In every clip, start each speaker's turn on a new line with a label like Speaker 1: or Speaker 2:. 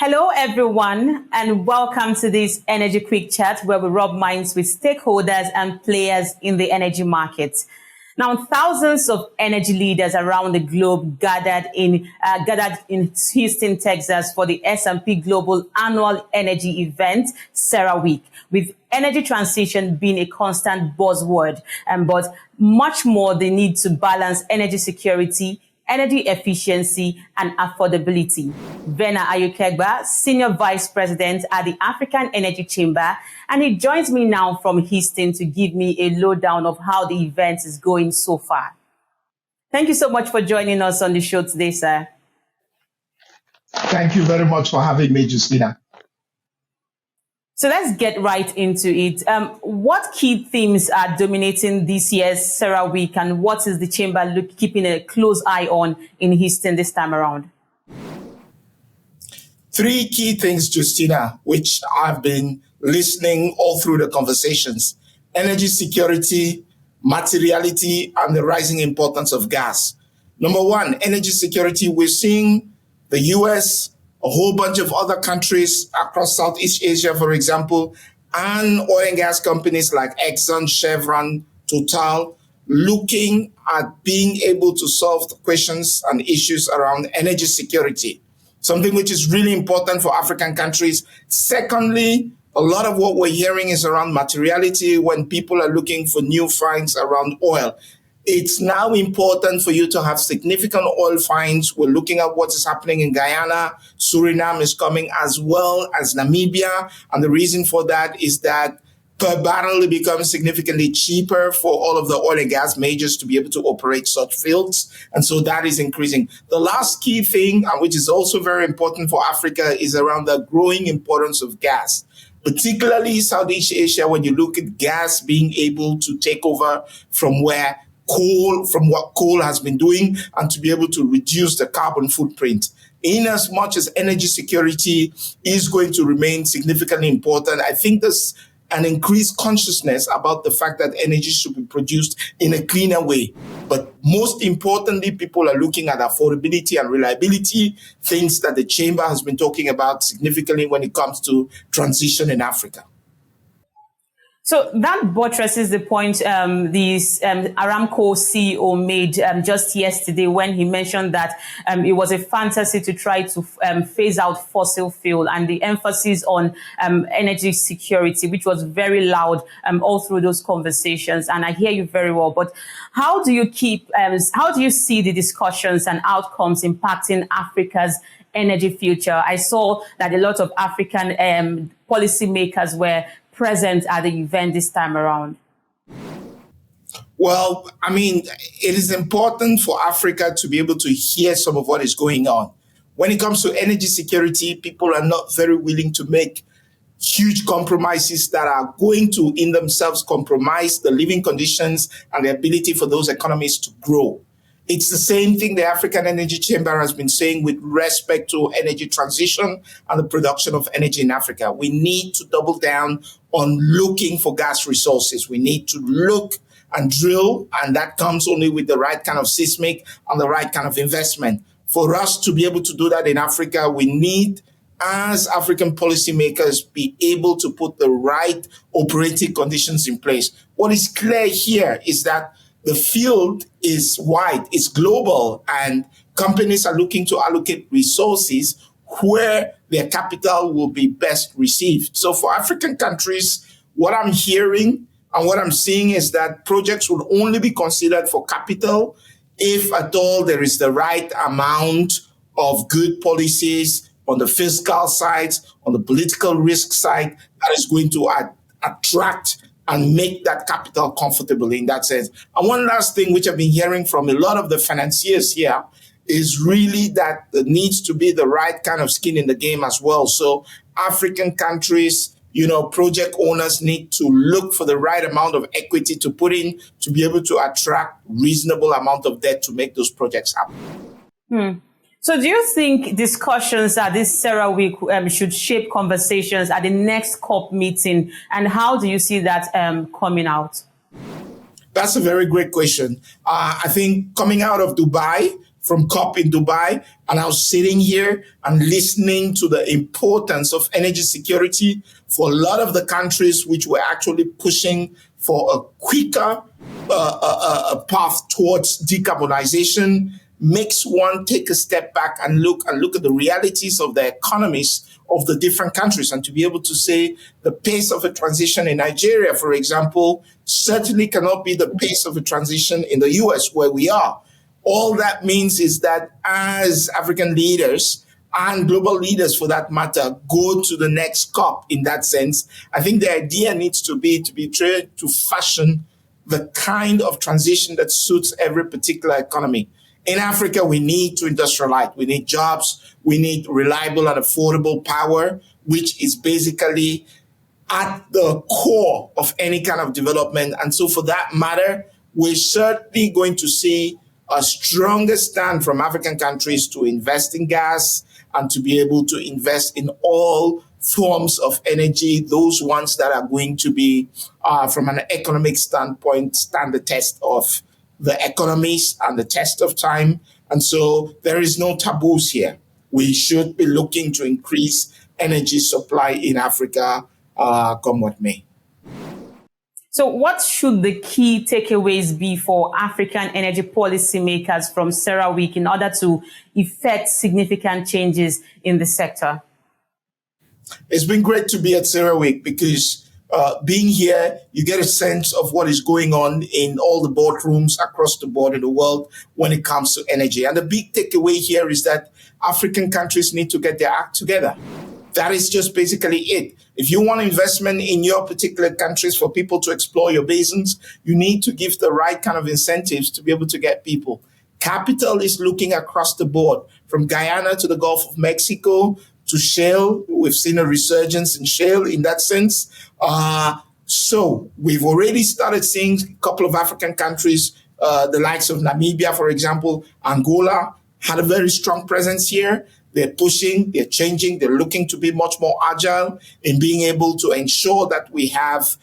Speaker 1: Hello, everyone, and welcome to this Energy Quick Chat where we rub minds with stakeholders and players in the energy market. Now, thousands of energy leaders around the globe gathered in Houston, Texas for the S&P Global Annual Energy Event, CERAWeek, with energy transition being a constant buzzword, but much more the need to balance energy security, energy efficiency, and affordability. Verner Ayukegba, Senior Vice President at the African Energy Chamber, and he joins me now from Houston to give me a lowdown of how the event is going so far. Thank you so much for joining us on the show today, sir.
Speaker 2: Thank you very much for having me, Justina.
Speaker 1: So let's get right into it. What key themes are dominating this year's CERAWeek, and what is the chamber keeping a close eye on in Houston this time around?
Speaker 2: Three key things, Justina, which I've been listening all through the conversations: energy security, materiality, and the rising importance of gas. Number one, energy security. We're seeing the U.S., a whole bunch of other countries across Southeast Asia, for example, and oil and gas companies like Exxon, Chevron, Total, looking at being able to solve the questions and issues around energy security, something which is really important for African countries. Secondly, a lot of what we're hearing is around materiality when people are looking for new finds around oil. It's now important for you to have significant oil finds. We're looking at what is happening in Guyana. Suriname is coming, as well as Namibia. And the reason for that is that per barrel, it becomes significantly cheaper for all of the oil and gas majors to be able to operate such fields. And so that is increasing. The last key thing, which is also very important for Africa, is around the growing importance of gas, particularly Southeast Asia, when you look at gas being able to take over from what coal has been doing, and to be able to reduce the carbon footprint. In as much as energy security is going to remain significantly important, I think there's an increased consciousness about the fact that energy should be produced in a cleaner way. But most importantly, people are looking at affordability and reliability, things that the Chamber has been talking about significantly when it comes to transition in Africa.
Speaker 1: So that buttresses the point Aramco CEO made just yesterday when he mentioned that it was a fantasy to try to phase out fossil fuel, and the emphasis on energy security, which was very loud all through those conversations. And I hear you very well. But how do you see the discussions and outcomes impacting Africa's energy future? I saw that a lot of African policymakers were present at the event this time around.
Speaker 2: Well, I mean, it is important for Africa to be able to hear some of what is going on. When it comes to energy security, people are not very willing to make huge compromises that are going to, in themselves, compromise the living conditions and the ability for those economies to grow. It's the same thing the African Energy Chamber has been saying with respect to energy transition and the production of energy in Africa. We need to double down on looking for gas resources. We need to look and drill, and that comes only with the right kind of seismic and the right kind of investment. For us to be able to do that in Africa, we need, as African policymakers, be able to put the right operating conditions in place. What is clear here is that the field is wide, it's global, and companies are looking to allocate resources where their capital will be best received. So for African countries, what I'm hearing and what I'm seeing is that projects will only be considered for capital if at all there is the right amount of good policies on the fiscal side, on the political risk side, that is going to attract and make that capital comfortable in that sense. And one last thing, which I've been hearing from a lot of the financiers here, is really that there needs to be the right kind of skin in the game as well. So African countries, project owners need to look for the right amount of equity to put in to be able to attract reasonable amount of debt to make those projects happen.
Speaker 1: So do you think discussions at this CERAWeek should shape conversations at the next COP meeting? And how do you see that coming out?
Speaker 2: That's a very great question. I think coming out of Dubai, from COP in Dubai, and I was sitting here and listening to the importance of energy security for a lot of the countries which were actually pushing for a quicker a path towards decarbonization. Makes one take a step back and look at the realities of the economies of the different countries, and to be able to say the pace of a transition in Nigeria, for example, certainly cannot be the pace of a transition in the US where we are. All that means is that as African leaders and global leaders for that matter go to the next COP in that sense, I think the idea needs to be trying to fashion the kind of transition that suits every particular economy. In Africa, we need to industrialize. We need jobs. We need reliable and affordable power, which is basically at the core of any kind of development. And so for that matter, we're certainly going to see a stronger stand from African countries to invest in gas and to be able to invest in all forms of energy, those ones that are going to be, from an economic standpoint, stand the test of the economies and the test of time. And so there is no taboos here. We should be looking to increase energy supply in Africa, come what may.
Speaker 1: So what should the key takeaways be for African energy policymakers from CERAWeek in order to effect significant changes in the sector?
Speaker 2: It's been great to be at CERAWeek because being here, you get a sense of what is going on in all the boardrooms across the board in the world when it comes to energy. And the big takeaway here is that African countries need to get their act together. That is just basically it. If you want investment in your particular countries for people to explore your basins, you need to give the right kind of incentives to be able to get people. Capital is looking across the board, from Guyana to the Gulf of Mexico to shale. We've seen a resurgence in shale in that sense. So we've already started seeing a couple of African countries, the likes of Namibia, for example, Angola, had a very strong presence here. They're pushing, they're changing, they're looking to be much more agile in being able to ensure that we have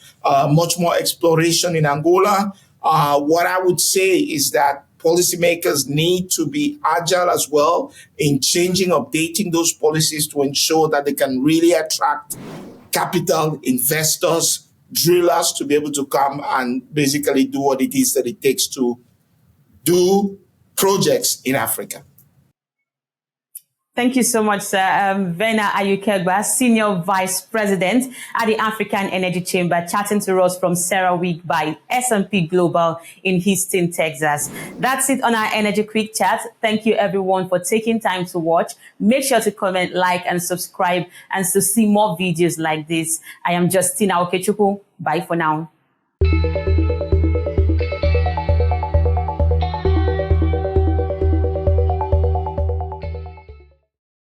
Speaker 2: much more exploration in Angola. What I would say is that policymakers need to be agile as well in changing, updating those policies to ensure that they can really attract capital, investors, drillers to be able to come and basically do what it is that it takes to do projects in Africa.
Speaker 1: Thank you so much, sir. Verner Ayukegba, Senior Vice President at the African Energy Chamber, chatting to us from CERAWeek by S&P Global in Houston, Texas. That's it on our Energy Quick Chat. Thank you, everyone, for taking time to watch. Make sure to comment, like, and subscribe, and to see more videos like this. I am Justina Okechukwu. Bye for now.